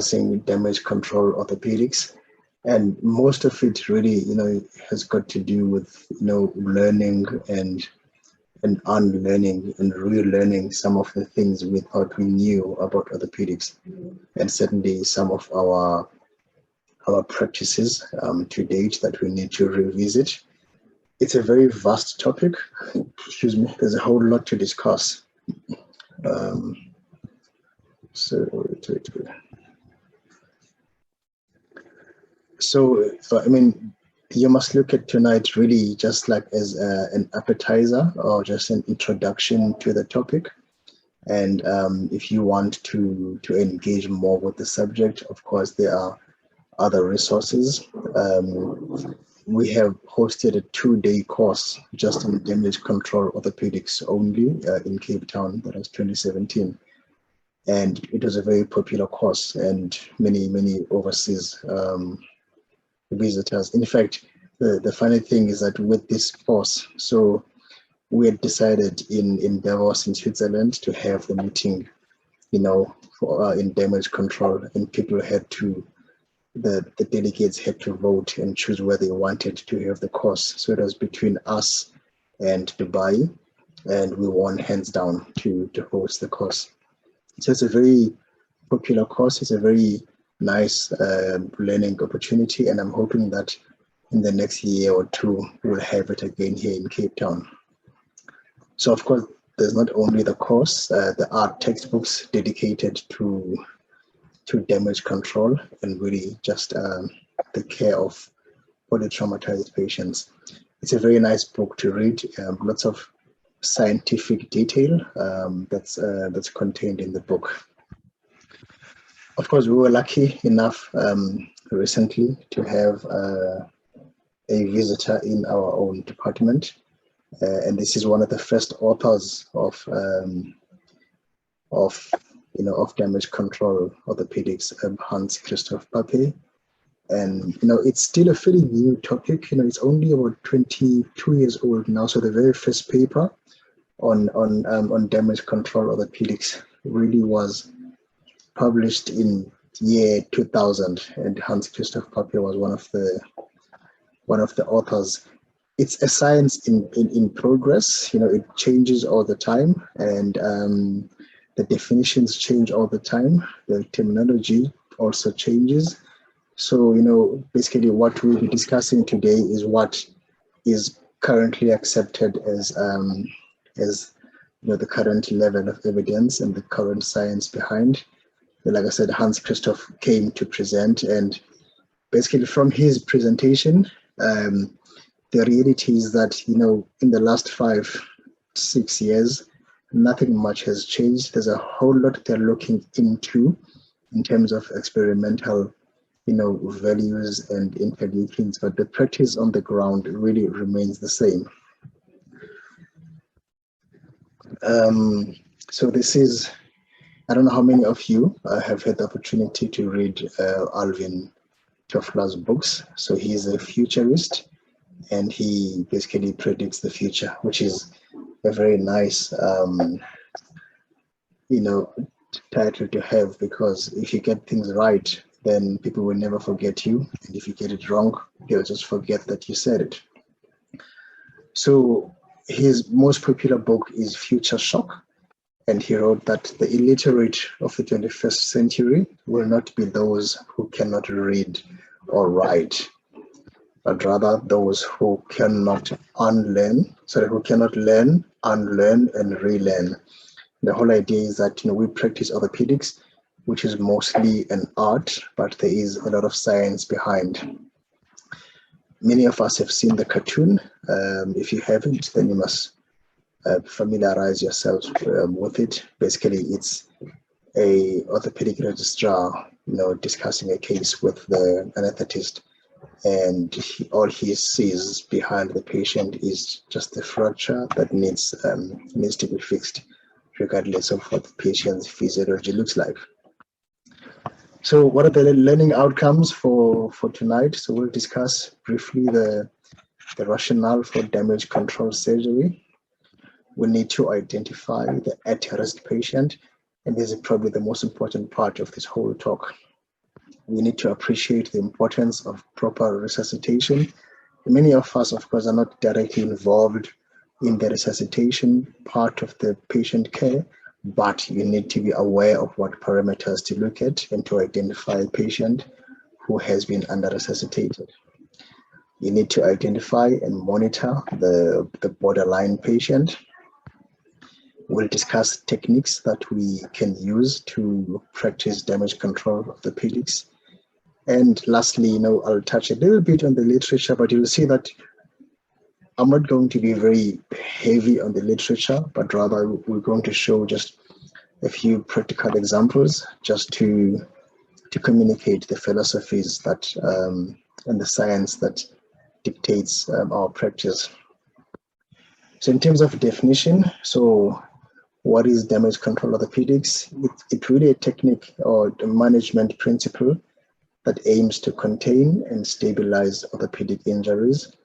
discussing damage control orthopedics, and most of it really, has got to do with, learning and unlearning and relearning some of the things we thought we knew about orthopedics, and certainly some of our practices to date that we need to revisit. It's a very vast topic. Excuse me. There's a whole lot to discuss. So, I mean, you must look at tonight really just like as an appetizer or just an introduction to the topic. And if you want to engage more with the subject, of course, there are other resources. We have hosted a 2-day course just on damage control orthopedics only in Cape Town. That was 2017. And it was a very popular course, and many overseas visitors. In fact, the funny thing is that with this course, so we had decided in Davos in Switzerland to have the meeting, in damage control, and people had to, the delegates had to vote and choose where they wanted to have the course. So it was between us and Dubai, and we won hands down to host the course. So it's a very popular course. It's a very nice learning opportunity, and I'm hoping that in the next year or two, we'll have it again here in Cape Town. So of course, there's not only the course, there are textbooks dedicated to damage control and really just the care of polytraumatized patients. It's a very nice book to read, lots of scientific detail that's contained in the book. Of course, we were lucky enough recently to have a visitor in our own department, and this is one of the first authors of damage control orthopedics, Hans-Christoph Pape. And it's still a fairly new topic. It's only about 22 years old now. So the very first paper on damage control orthopedics really was published in year 2000, and Hans-Christoph Pape was one of the authors. It's a science in progress. It changes all the time, and the definitions change all the time. The terminology also changes. So, basically what we'll be discussing today is what is currently accepted as the current level of evidence and the current science behind. Like I said, Hans-Christoph came to present, and basically from his presentation, the reality is that, in the last 5-6 years, nothing much has changed. There's a whole lot they're looking into in terms of experimental, values and interleukins, but the practice on the ground really remains the same. So this is, I don't know how many of you have had the opportunity to read Alvin Toffler's books. So he's a futurist, and he basically predicts the future, which is a very nice, title to have, because if you get things right, then people will never forget you. And if you get it wrong, they'll just forget that you said it. So his most popular book is Future Shock. And he wrote that the illiterate of the 21st century will not be those who cannot read or write, but rather those who cannot learn, unlearn, and relearn. The whole idea is that we practice orthopedics, which is mostly an art, but there is a lot of science behind. Many of us have seen the cartoon. If you haven't, then you must familiarize yourselves with it. Basically, it's a orthopedic registrar, discussing a case with the anesthetist, and all he sees behind the patient is just a fracture that needs to be fixed, regardless of what the patient's physiology looks like. So what are the learning outcomes for tonight? So we'll discuss briefly the rationale for damage control surgery. We need to identify the at-risk patient, and this is probably the most important part of this whole talk. We need to appreciate the importance of proper resuscitation. Many of us, of course, are not directly involved in the resuscitation part of the patient care, but you need to be aware of what parameters to look at and to identify a patient who has been under-resuscitated. You need to identify and monitor the borderline patient. We'll discuss techniques that we can use to practice damage control of the orthopedics. And lastly, I'll touch a little bit on the literature, but you'll see that I'm not going to be very heavy on the literature, but rather we're going to show just a few practical examples just to communicate the philosophies that and the science that dictates our practice. So in terms of definition, so what is damage control orthopedics? It's really a technique or a management principle that aims to contain and stabilize orthopedic injuries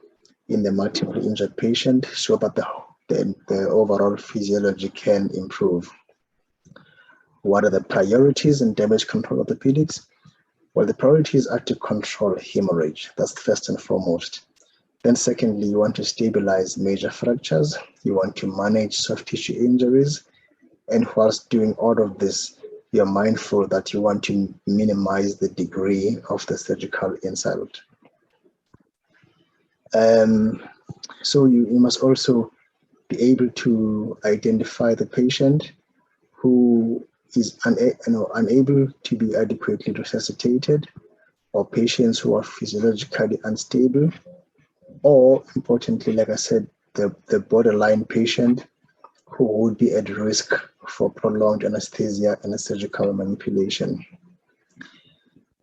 in the multiple injured patient so that the overall physiology can improve. What are the priorities in damage control orthopedics? Well, the priorities are to control hemorrhage. That's first and foremost. Then secondly, you want to stabilize major fractures. You want to manage soft tissue injuries. And whilst doing all of this, you're mindful that you want to minimize the degree of the surgical insult. So you must also be able to identify the patient who is unable to be adequately resuscitated, or patients who are physiologically unstable, or importantly, like I said, the borderline patient who would be at risk for prolonged anesthesia and surgical manipulation.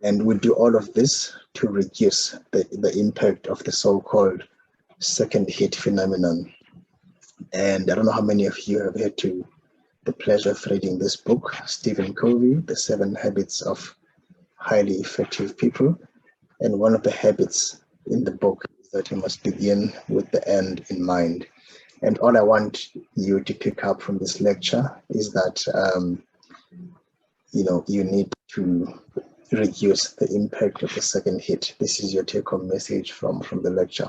And we do all of this to reduce the impact of the so-called second hit phenomenon. And I don't know how many of you have had the pleasure of reading this book, Stephen Covey, The 7 Habits of Highly Effective People. And one of the habits in the book is that you must begin with the end in mind. And all I want you to pick up from this lecture is that, you need to reduce the impact of the second hit. This is your take-home message from the lecture.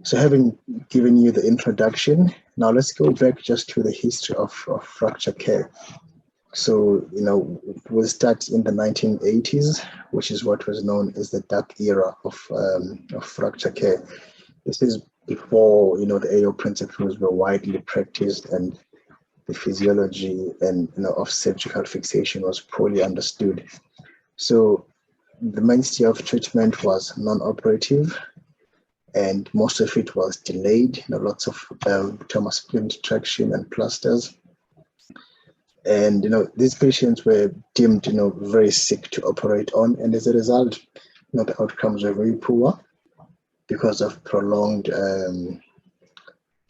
So having given you the introduction, now let's go back just to the history of fracture care. So, we'll start in the 1980s, which is what was known as the dark era of fracture care. This is before, the AO principles were widely practiced and the physiology and of surgical fixation was poorly understood. So the mainstay of treatment was non-operative, and most of it was delayed. Lots of trauma splint traction and plasters. And these patients were deemed very sick to operate on, and as a result, the outcomes were very poor because of prolonged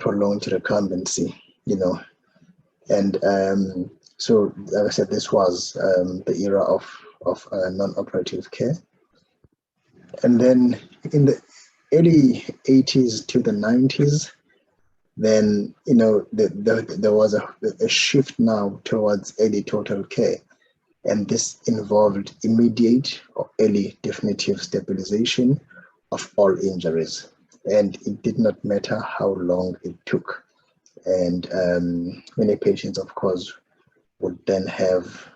recumbency. And so, like I said, this was the era of non-operative care. And then in the early 80s to the 90s, then there was a shift now towards early total care, and this involved immediate or early definitive stabilization of all injuries, and it did not matter how long it took. And many patients, of course, would then have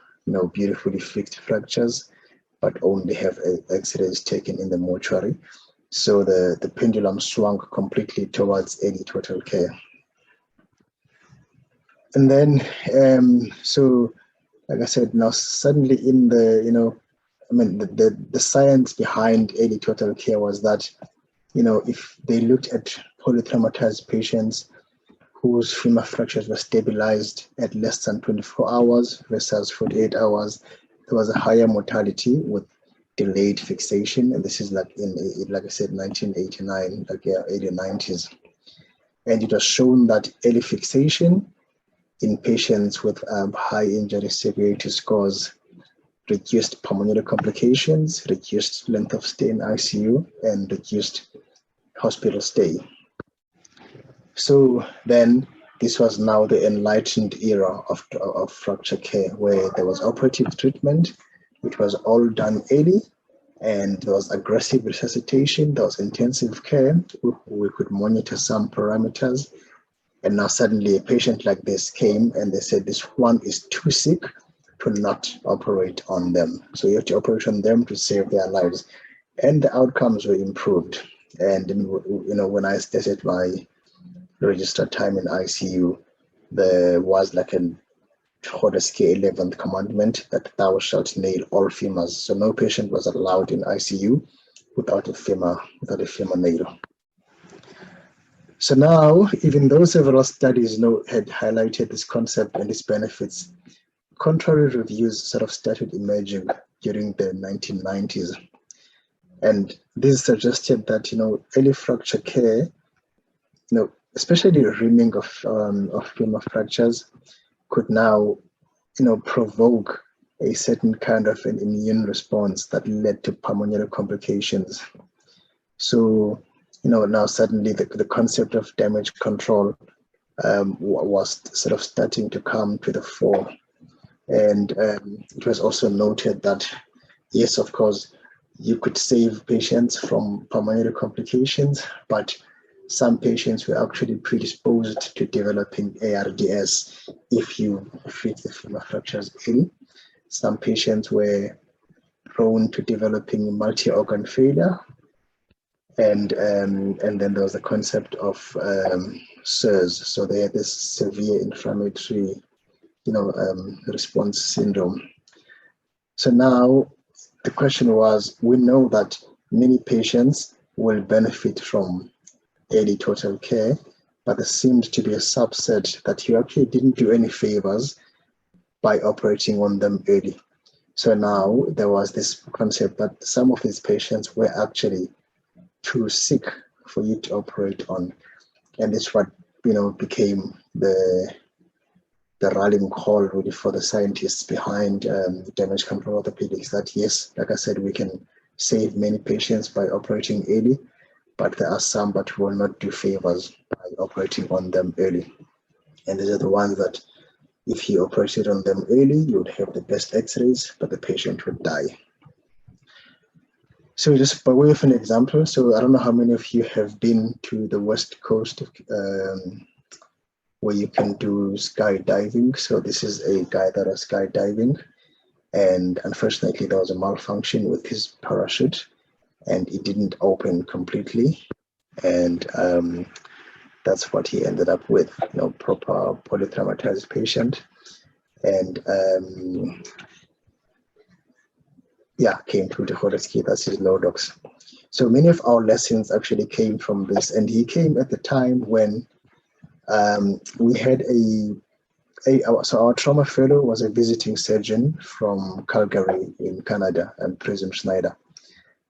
beautifully fixed fractures, but only have x-rays taken in the mortuary. So the pendulum swung completely towards early total care. And then, so like I said, now suddenly in the, the science behind early total care was that, if they looked at polytraumatized patients whose femur fractures were stabilized at less than 24 hours versus 48 hours, there was a higher mortality with delayed fixation. And this is like I said, 1989, early 90s. And it was shown that early fixation in patients with high injury severity scores reduced pulmonary complications, reduced length of stay in ICU, and reduced hospital stay. So then this was now the enlightened era of fracture care, where there was operative treatment, it was all done early, and there was aggressive resuscitation, there was intensive care. We could monitor some parameters. And now suddenly a patient like this came and they said this one is too sick to not operate on them. So you have to operate on them to save their lives. And the outcomes were improved. And when I started my registered time in ICU, there was like a Hordeski 11th commandment that thou shalt nail all femurs. So no patient was allowed in ICU without a femur nail. So now, even though several studies had highlighted this concept and its benefits, contrary reviews sort of started emerging during the 1990s. And this suggested that, early fracture care, especially rimming of femur fractures, could now, provoke a certain kind of an immune response that led to pulmonary complications. So, now suddenly the concept of damage control was sort of starting to come to the fore. And it was also noted that, yes, of course, you could save patients from pulmonary complications, but some patients were actually predisposed to developing ARDS if you treat the femur fractures early. Some patients were prone to developing multi-organ failure. And then there was the concept of SIRS. So they had this severe inflammatory, response syndrome. So now the question was, we know that many patients will benefit from early total care, but there seemed to be a subset that you actually didn't do any favors by operating on them early. So now there was this concept that some of these patients were actually too sick for you to operate on. And it's what, became the rallying call really for the scientists behind damage control orthopedics, that yes, like I said, we can save many patients by operating early, but there are some that will not do favors by operating on them early. And these are the ones that if you operated on them early, you would have the best x-rays, but the patient would die. So just by way of an example, so I don't know how many of you have been to the West Coast where you can do skydiving. So this is a guy that was skydiving, and unfortunately there was a malfunction with his parachute and it didn't open completely. And that's what he ended up with, proper polytraumatized patient. And came through the Hordeski, that's his Lodox. So many of our lessons actually came from this, and he came at the time when we had so our trauma fellow was a visiting surgeon from Calgary in Canada, and Prism Schneider.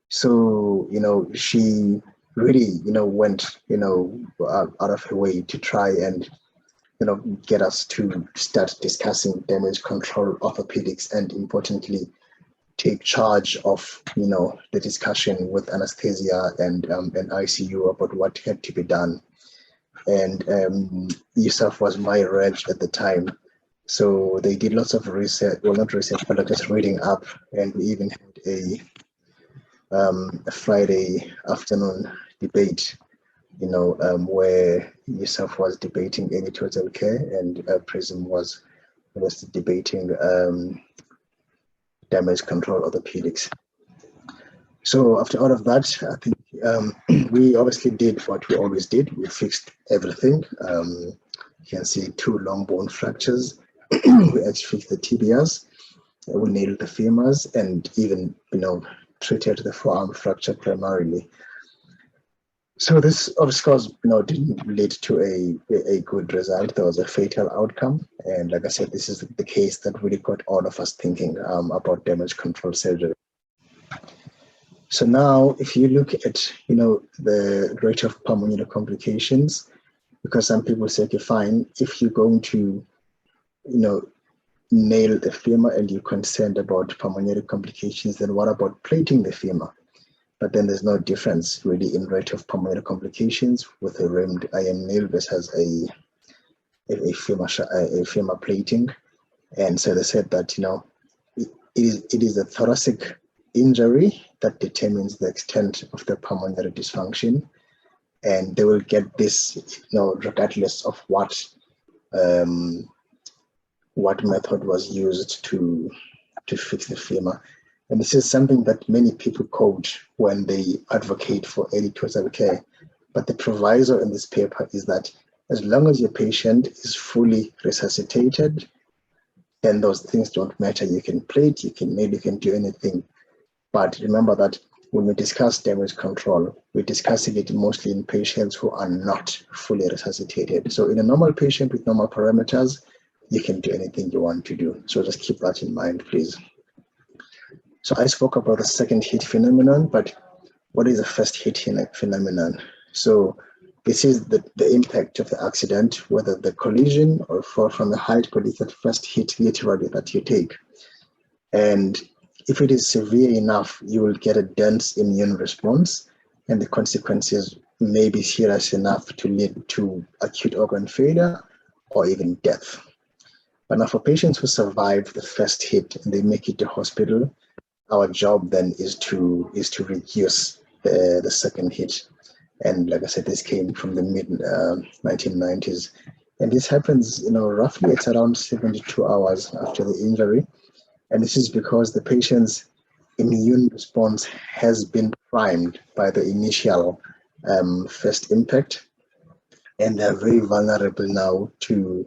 So, she really, went, out of her way to try and, get us to start discussing damage control orthopedics, and importantly, take charge of, the discussion with anesthesia and ICU about what had to be done. And USAF was my reg at the time. So they did lots of research, well, not research, but just reading up. And we even had a Friday afternoon debate, where USAF was debating any total care, and Prism was debating damage control orthopedics. So after all of that, I think we obviously did what we always did. We fixed everything. You can see 2 long bone fractures. We actually fixed the tibias. We nailed the femurs, and even, treated the forearm fracture primarily. So this, of course, didn't lead to a good result. There was a fatal outcome. And like I said, this is the case that really got all of us thinking about damage control surgery. So now, if you look at, the rate of pulmonary complications, because some people say, okay, fine, if you're going to, nail the femur and you're concerned about pulmonary complications, then what about plating the femur? But then there's no difference really in rate of pulmonary complications with a rimmed iron nail versus a femur plating. And so they said that, it is a thoracic injury that determines the extent of the pulmonary dysfunction, and they will get this, regardless of what method was used to fix the femur. And this is something that many people quote when they advocate for early total care. But the proviso in this paper is that as long as your patient is fully resuscitated, then those things don't matter. You can plate, you can do anything. But remember that when we discuss damage control, we're discussing it mostly in patients who are not fully resuscitated. So in a normal patient with normal parameters, you can do anything you want to do. So just keep that in mind, please. So I spoke about the second hit phenomenon, but what is the first hit phenomenon? So this is the impact of the accident, whether the collision or fall from the height, but it's the first hit literally that you take. And if it is severe enough, you will get a dense immune response, and the consequences may be serious enough to lead to acute organ failure or even death. But now for patients who survive the first hit and they make it to hospital, our job then is to reduce the second hit. And like I said, this came from the mid 1990s. And this happens, roughly it's around 72 hours after the injury. And this is because the patient's immune response has been primed by the initial first impact. And they're very vulnerable now to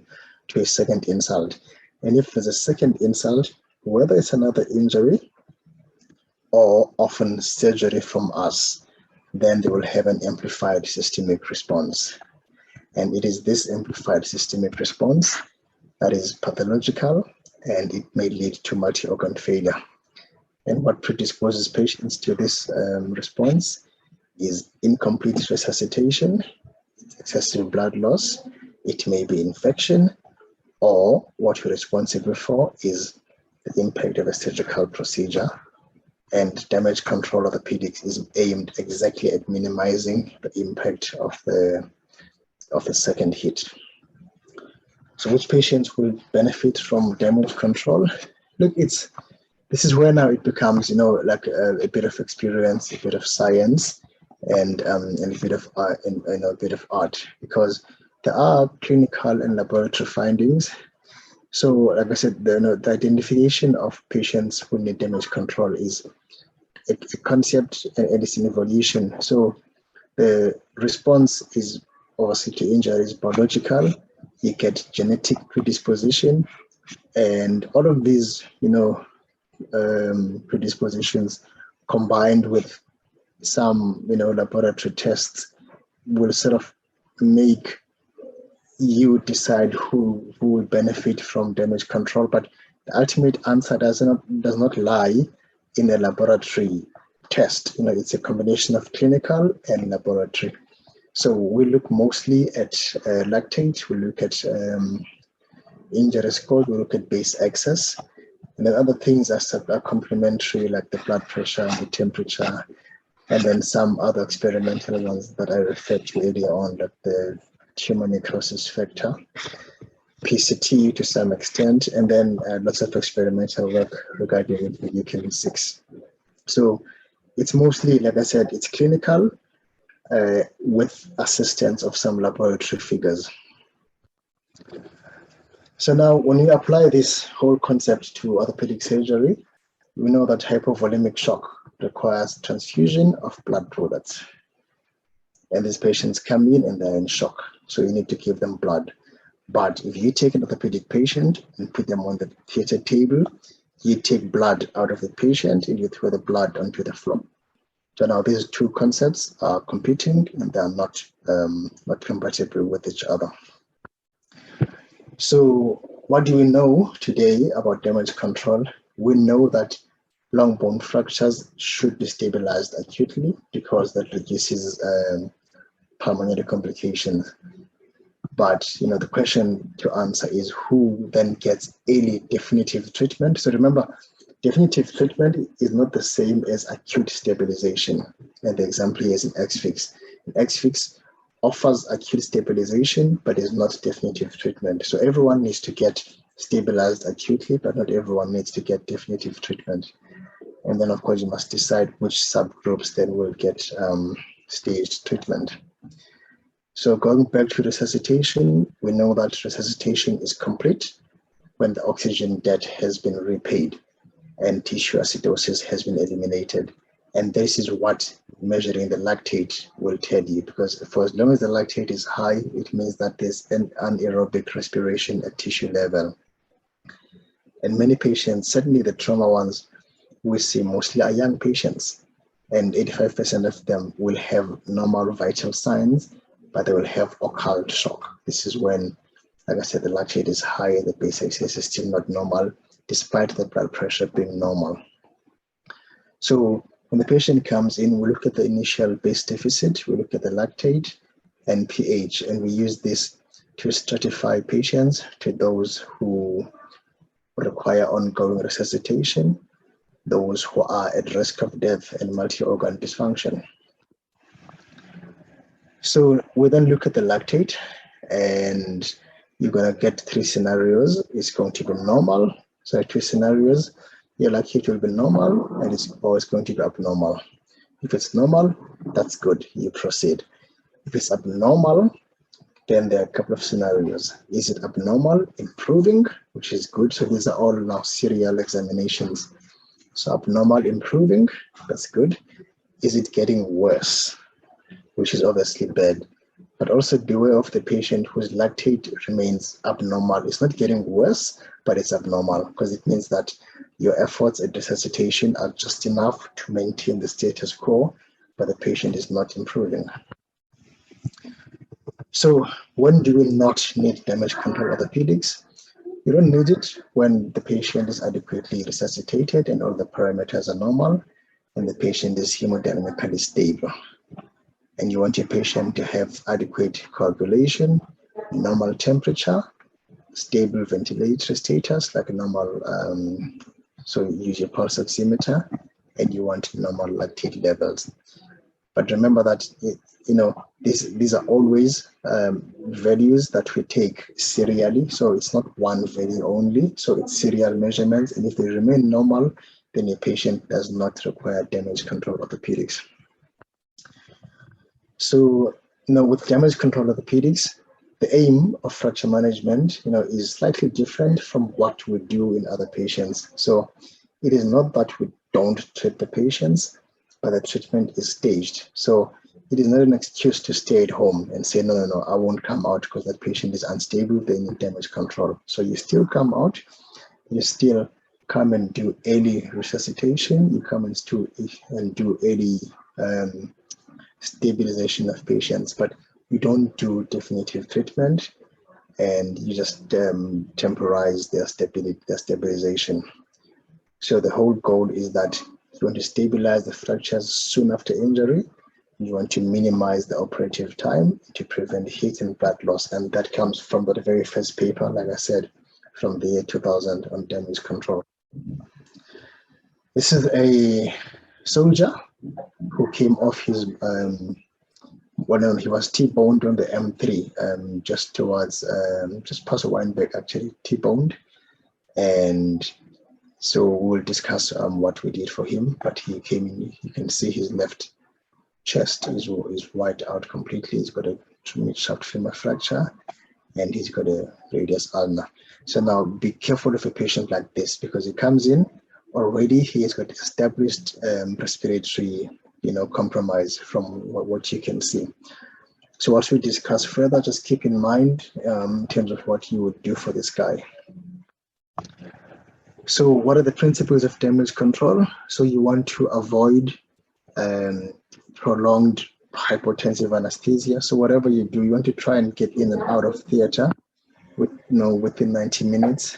a second insult. And if there's a second insult, whether it's another injury or often surgery from us, then they will have an amplified systemic response. And it is this amplified systemic response that is pathological, and it may lead to multi-organ failure. And what predisposes patients to this response is incomplete resuscitation, excessive blood loss, it may be infection, or what we're responsible for is the impact of a surgical procedure. And damage control orthopedics is aimed exactly at minimizing the impact of the second hit. So which patients will benefit from damage control? Look, this is where now it becomes, like a bit of experience, a bit of science, and a bit of art, because there are clinical and laboratory findings. So, like I said, the identification of patients who need damage control is a concept, and it's an evolution. So the response is obviously to injury is biological. You get genetic predisposition, and all of these, predispositions combined with some, laboratory tests will sort of make you decide who will benefit from damage control. But the ultimate answer does not lie in a laboratory test. It's a combination of clinical and laboratory. So we look mostly at lactate, we look at injury score, we look at base access, and then other things are complementary, like the blood pressure, the temperature, and then some other experimental ones that I referred to earlier on, like the tumor necrosis factor, PCT to some extent, and then lots of experimental work regarding the UKV6. So it's mostly, like I said, it's clinical with assistance of some laboratory figures. So now when you apply this whole concept to orthopedic surgery, we know that hypovolemic shock requires transfusion of blood products. And these patients come in and they're in shock, so you need to give them blood. But if you take an orthopedic patient and put them on the theater table, you take blood out of the patient and you throw the blood onto the floor. So now these two concepts are competing and they are not compatible with each other. So what do we know today about damage control? We know that long bone fractures should be stabilized acutely because that reduces pulmonary complications. But the question to answer is who then gets early definitive treatment? So remember, definitive treatment is not the same as acute stabilization. And the example here is an X-fix. An X-fix offers acute stabilization, but is not definitive treatment. So everyone needs to get stabilized acutely, but not everyone needs to get definitive treatment. And then, of course, you must decide which subgroups then will get staged treatment. So going back to resuscitation, we know that resuscitation is complete when the oxygen debt has been repaid and tissue acidosis has been eliminated. And this is what measuring the lactate will tell you, because for as long as the lactate is high, it means that there's an anaerobic respiration at tissue level. And many patients, certainly the trauma ones we see mostly are young patients, and 85% of them will have normal vital signs, but they will have occult shock. This is when, like I said, the lactate is high, the base excess is still not normal, despite the blood pressure being normal. So when the patient comes in, we look at the initial base deficit, we look at the lactate and pH, and we use this to stratify patients to those who require ongoing resuscitation, those who are at risk of death and multi-organ dysfunction. So we then look at the lactate, and you're going to get three scenarios. It's going to be normal. So two scenarios. Your lactate will be normal, and it's always going to be abnormal. If it's normal, that's good. You proceed. If it's abnormal, then there are a couple of scenarios. Is it abnormal, improving, which is good? So these are all now serial examinations. So abnormal, improving, that's good. Is it getting worse, which is obviously bad? But also beware of the patient whose lactate remains abnormal. It's not getting worse, but it's abnormal, because it means that your efforts at resuscitation are just enough to maintain the status quo, but the patient is not improving. So when do we not need damage control orthopedics? You don't need it when the patient is adequately resuscitated and all the parameters are normal and the patient is hemodynamically stable. And you want your patient to have adequate coagulation, normal temperature, stable ventilatory status, like a normal, so you use your pulse oximeter, and you want normal lactate levels. But remember that, these are always values that we take serially. So it's not one value only. So it's serial measurements. And if they remain normal, then your patient does not require damage control orthopedics. So, with damage control orthopedics, the aim of fracture management, is slightly different from what we do in other patients. So it is not that we don't treat the patients, but the treatment is staged. So it is not an excuse to stay at home and say, no, I won't come out because that patient is unstable, they need damage control. So you still come out, you still come and do early resuscitation, you come and do early stabilization of patients, but you don't do definitive treatment, and you just temporize their stabilization. So the whole goal is that you want to stabilize the fractures soon after injury. You want to minimize the operative time to prevent heat and blood loss. And that comes from the very first paper, like I said, from the year 2000 on damage control. This is a soldier who came off his, he was T-boned on the M3, just towards, just past Weinberg, actually, T-boned. And so we'll discuss what we did for him, but he came in, you can see his left chest is wiped out completely. He's got a mid-shaft femur fracture, and he's got a radius ulnar. So now be careful of a patient like this, because he comes in already, he has got established respiratory, compromise from what you can see. So once we discuss further, just keep in mind in terms of what you would do for this guy. So what are the principles of damage control? So you want to avoid prolonged hypotensive anesthesia. So whatever you do, you want to try and get in and out of theater within 90 minutes,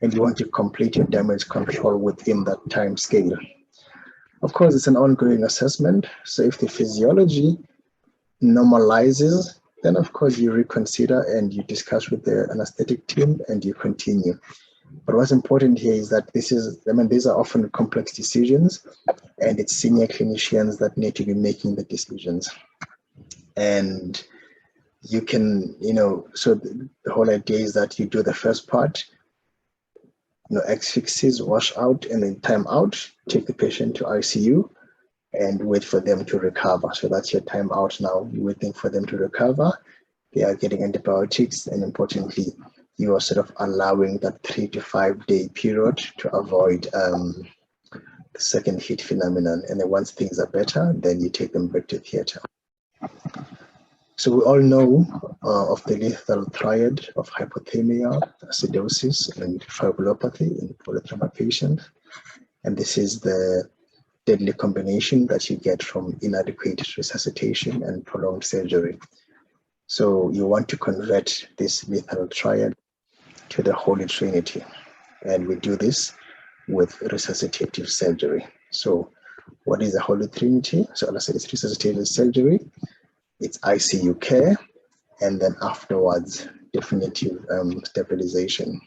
and you want to complete your damage control within that time scale. Of course, it's an ongoing assessment. So if the physiology normalizes, then of course you reconsider and you discuss with the anesthetic team and you continue. But what's important here is that these are often complex decisions, and it's senior clinicians that need to be making the decisions. And you can, so the whole idea is that you do the first part, X-fixes, wash out, and then time out, take the patient to ICU and wait for them to recover. So that's your time out now. You're waiting for them to recover. They are getting antibiotics, and importantly, you are sort of allowing that 3 to 5 day period to avoid the second hit phenomenon. And then once things are better, then you take them back to theater. So we all know of the lethal triad of hypothermia, acidosis, and fibrillopathy in polytrauma patients. And this is the deadly combination that you get from inadequate resuscitation and prolonged surgery. So you want to convert this lethal triad to the Holy Trinity. And we do this with resuscitative surgery. So what is the Holy Trinity? So as I said, it's resuscitative surgery, it's ICU care, and then afterwards, definitive stabilization.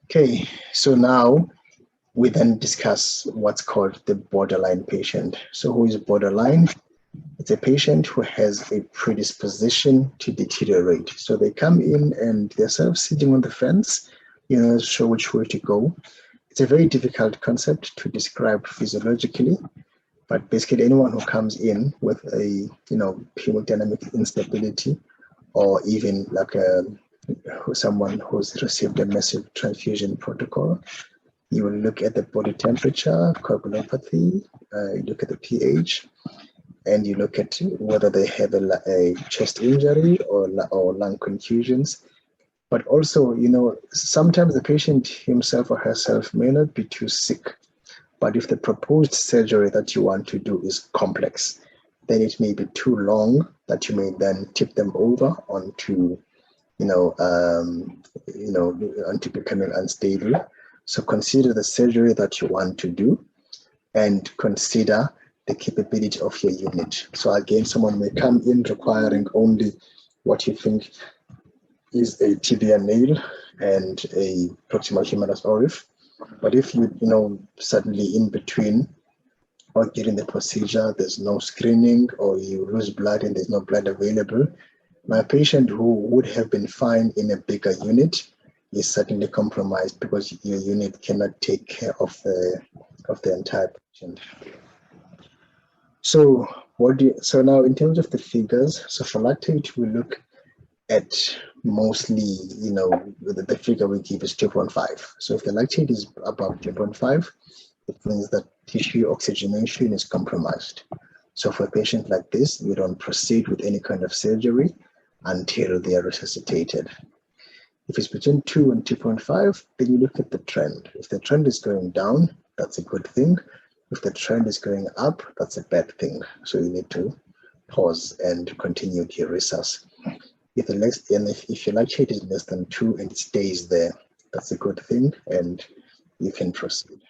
Okay, so now we then discuss what's called the borderline patient. So who is borderline? It's a patient who has a predisposition to deteriorate. So they come in and they're sort of sitting on the fence, show which way to go. It's a very difficult concept to describe physiologically, but basically anyone who comes in with a, hemodynamic instability, or even like someone who's received a massive transfusion protocol, you will look at the body temperature, coagulopathy, you look at the pH, and you look at whether they have a chest injury or lung contusions. But also, sometimes the patient himself or herself may not be too sick, but if the proposed surgery that you want to do is complex, then it may be too long that you may then tip them over onto, onto becoming unstable. So consider the surgery that you want to do and consider the capability of your unit. So again, someone may come in requiring only what you think is a tibia nail and a proximal humerus oryf. But if you, suddenly in between or during the procedure, there's no screening, or you lose blood and there's no blood available, my patient who would have been fine in a bigger unit is certainly compromised because your unit cannot take care of the entire patient. So now in terms of the figures, so for lactate, we look at mostly, the figure we give is 2.5. So if the lactate is above 2.5, it means that tissue oxygenation is compromised. So for a patient like this, we don't proceed with any kind of surgery until they are resuscitated. If it's between 2 and 2.5, then you look at the trend. If the trend is going down, that's a good thing. If the trend is going up, that's a bad thing. So you need to pause and continue your resus. If your lactate is less than 2 and it stays there, that's a good thing, and you can proceed.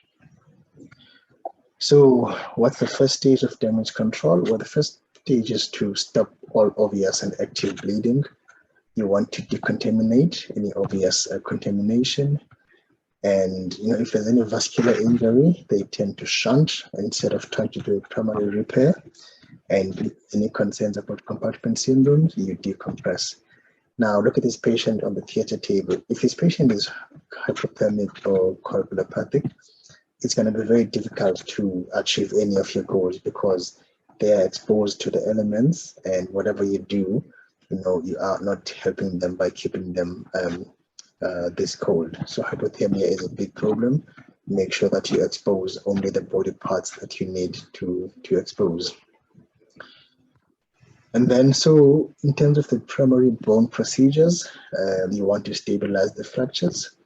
So what's the first stage of damage control? Well, the first stage is to stop all obvious and active bleeding. You want to decontaminate any obvious contamination. And if there's any vascular injury, they tend to shunt instead of trying to do a primary repair. And any concerns about compartment syndrome, you decompress. Now look at this patient on the theater table. If this patient is hypothermic or coagulopathic, it's going to be very difficult to achieve any of your goals because they are exposed to the elements, and whatever you do, you are not helping them by keeping them this cold. So hypothermia is a big problem. Make sure that you expose only the body parts that you need to expose. And then, so in terms of the primary bone procedures, you want to stabilize the fractures.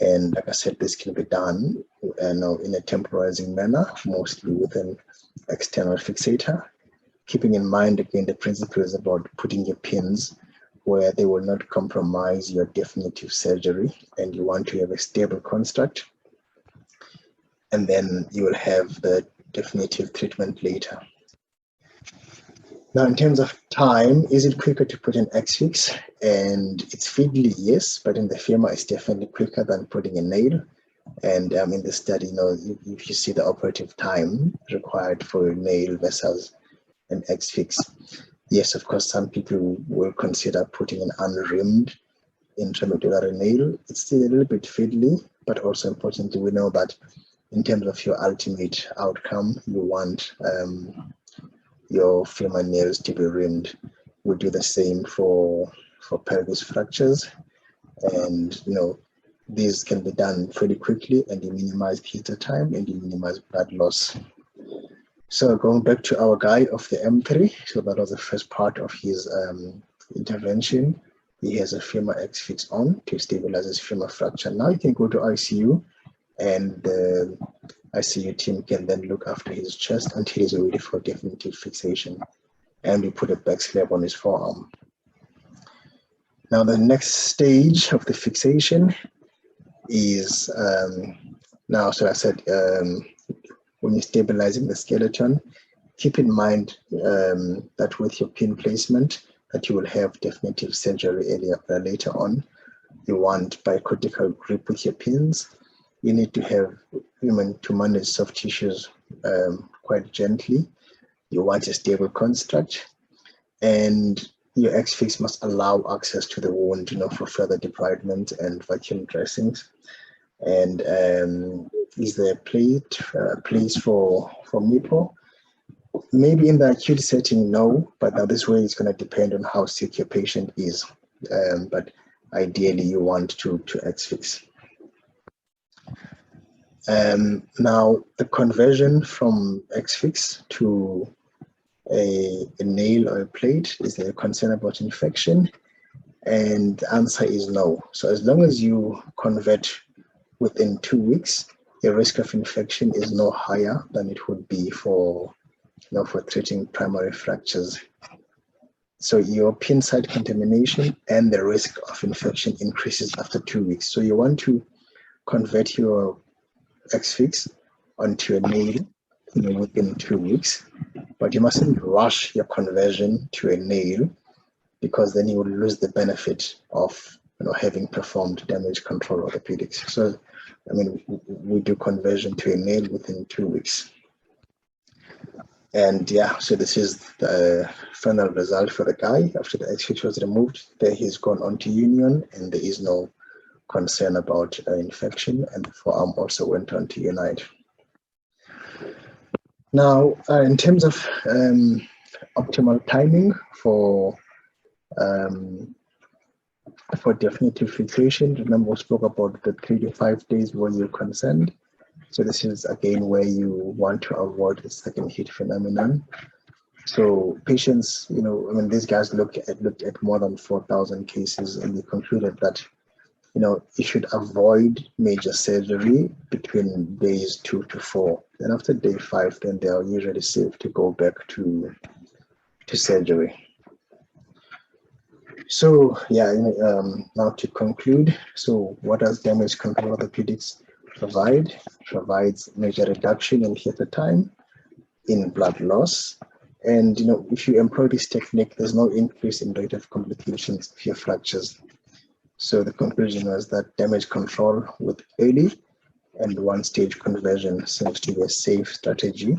And like I said, this can be done in a temporizing manner, mostly with an external fixator, keeping in mind, again, the principle is about putting your pins where they will not compromise your definitive surgery, and you want to have a stable construct. And then you will have the definitive treatment later. Now, in terms of time, is it quicker to put an X-fix? And it's fiddly, yes, but in the femur, it's definitely quicker than putting a nail. And in the study, if you see the operative time required for a nail versus an X-fix, yes, of course, some people will consider putting an unrimmed intramedullary nail. It's still a little bit fiddly, but also importantly, we know that in terms of your ultimate outcome, you want your femur nails to be rimmed. We do the same for pelvis fractures, and these can be done pretty quickly, and you minimize theater time and you minimize blood loss. So going back to our guy of the M3, so that was the first part of his intervention. He has a femur X-fix on to stabilize his femur fracture. Now he can go to ICU, and the ICU team can then look after his chest until he's ready for definitive fixation. And we put a back slab on his forearm. Now the next stage of the fixation is now, so I said, when you're stabilizing the skeleton, keep in mind that with your pin placement, that you will have definitive surgery later on. You want bicortical grip with your pins. You need to have to manage soft tissues quite gently. You want a stable construct, and your X-fix must allow access to the wound, for further debridement and vacuum dressings. And is there a place for MIPO? Maybe in the acute setting, no, but now this way it's going to depend on how sick your patient is. But ideally, you want to X-fix. Now, the conversion from X-fix to a nail or a plate, is there a concern about infection? And the answer is no. So as long as you convert within 2 weeks, your risk of infection is no higher than it would be for treating primary fractures. So your pin site contamination and the risk of infection increases after 2 weeks. So you want to convert your X-fix onto a nail within 2 weeks, but you mustn't rush your conversion to a nail, because then you will lose the benefit of having performed damage control orthopedics. So we do conversion to a nail within 2 weeks. And yeah, so this is the final result for the guy. After the X-fix was removed, there he's gone on to union, and there is no concern about infection, and the forearm also went on to unite. Now, in terms of optimal timing for definitive fixation, remember we spoke about the 3 to 5 days where you're concerned. So this is again where you want to avoid the second hit phenomenon. So patients, these guys looked at more than 4,000 cases, and they concluded that you should avoid major surgery between days 2 to 4. Then after day 5, then they are usually safe to go back to surgery. So yeah, now to conclude, so what does damage control orthopedics provide? It provides major reduction in theater time, in blood loss, and if you employ this technique, there's no increase in rate of complications of your fractures. So the conclusion was that damage control with early and one-stage conversion seems to be a safe strategy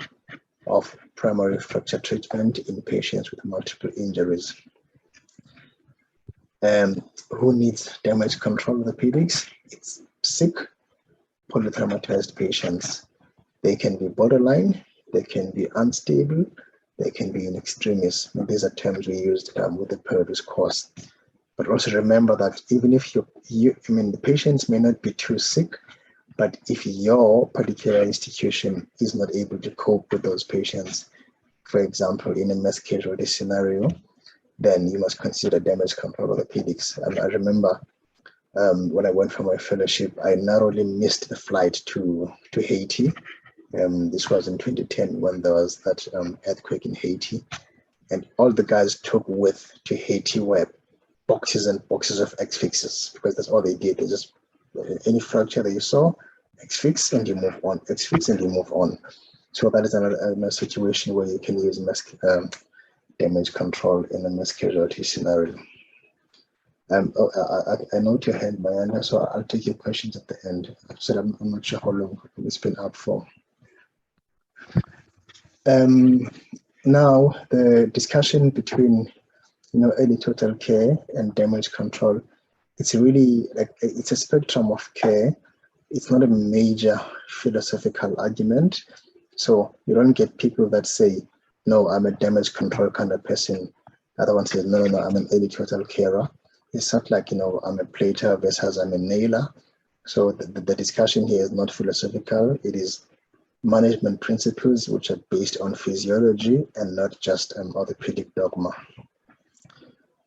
of primary fracture treatment in patients with multiple injuries. Who needs damage control orthopedics? It's sick, polytraumatized patients. They can be borderline, they can be unstable, they can be in extremis. And these are terms we used with the previous course. But also remember that even if the patients may not be too sick, but if your particular institution is not able to cope with those patients, for example, in a mass casualty scenario, then you must consider damage control orthopedics. And I remember when I went for my fellowship, I narrowly missed the flight to Haiti. This was in 2010 when there was that earthquake in Haiti. And all the guys took with to Haiti were boxes and boxes of X-fixes, because that's all they did. They just, any fracture that you saw, X-fix and you move on, X-fix and you move on. So that is another situation where you can use damage control in a mass casualty scenario. I note your hand, Mayana, so I'll take your questions at the end. So I'm not sure how long it's been up for. Now, the discussion between early total care and damage control it's really like it's a spectrum of care. It's not a major philosophical argument. So you don't get people that say, no, I'm a damage control kind of person. Other one says, no, I'm an early total carer. It's not like, I'm a plater versus I'm a nailer. So the discussion here is not philosophical. It is management principles which are based on physiology and not just orthopedic dogma.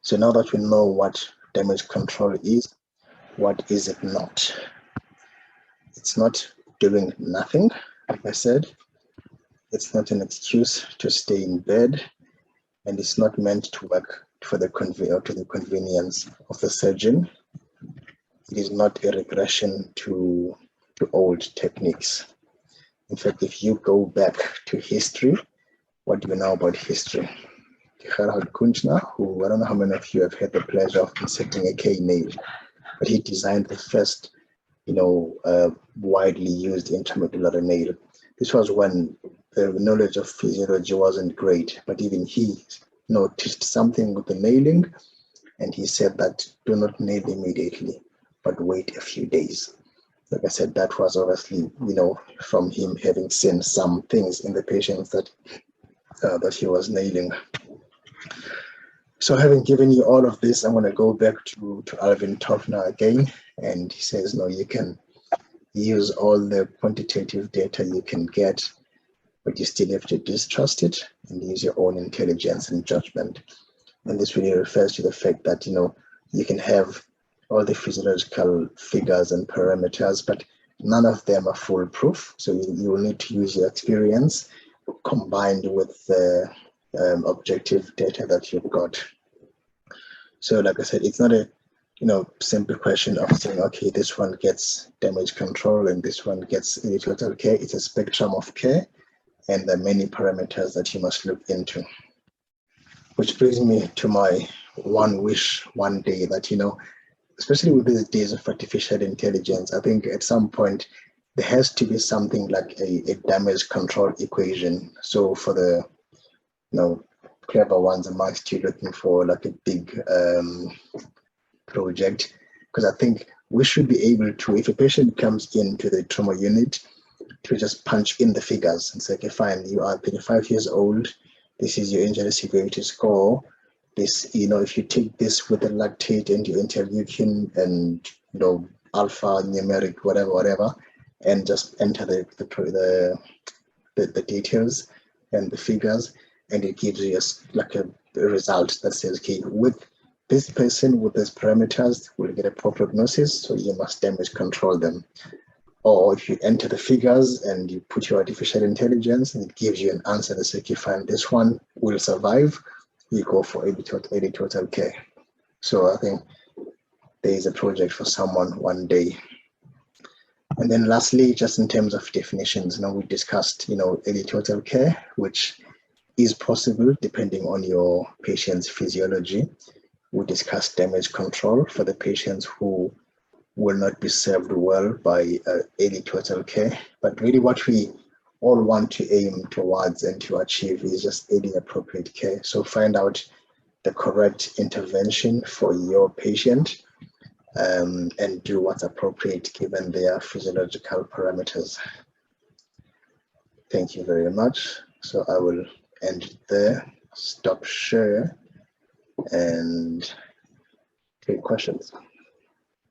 So now that we know what damage control is, what is it not? It's not doing nothing, like I said. It's not an excuse to stay in bed, and it's not meant to work to the convenience of the surgeon. It is not a regression to old techniques. In fact, if you go back to history, what do you know about history? Gerhard Kunchner, who I don't know how many of you have had the pleasure of inserting a K nail, but he designed the first, widely used intramedullary nail. This was when the knowledge of physiology wasn't great, but even he noticed something with the nailing, and he said that do not nail immediately, but wait a few days. Like I said, that was obviously, from him having seen some things in the patients that he was nailing. So having given you all of this, I'm going to go back to Alvin Toffner again, and he says, no, you can use all the quantitative data you can get, but you still have to distrust it and use your own intelligence and judgment. And this really refers to the fact that, you can have all the physiological figures and parameters, but none of them are foolproof. So you will need to use your experience combined with the objective data that you've got. So like I said, it's not a simple question of saying, okay, this one gets damage control and this one gets early total care. It's a spectrum of care, and there are many parameters that you must look into. Which brings me to my one wish one day that, especially with these days of artificial intelligence, I think at some point there has to be something like a damage control equation. So for the clever ones amongst you looking for like a big project, because I think we should be able to, if a patient comes into the trauma unit, to just punch in the figures and say, okay, fine, you are 35 years old, this is your injury severity score, this, if you take this with the lactate and your interleukin and alpha numeric whatever, and just enter the details and the figures, and it gives you like a result that says, okay, with this person with these parameters will get a poor prognosis, so you must damage control them. Or if you enter the figures and you put your artificial intelligence and it gives you an answer that says, okay, fine, this one will survive, you go for early total care. So I think there is a project for someone one day. And then lastly, just in terms of definitions, we discussed, early total care, which is possible depending on your patient's physiology. We discussed damage control for the patients who will not be served well by early total care. But really what we all want to aim towards and to achieve is just early appropriate care. So find out the correct intervention for your patient and do what's appropriate given their physiological parameters. Thank you very much. So I will end there, stop share, and take questions.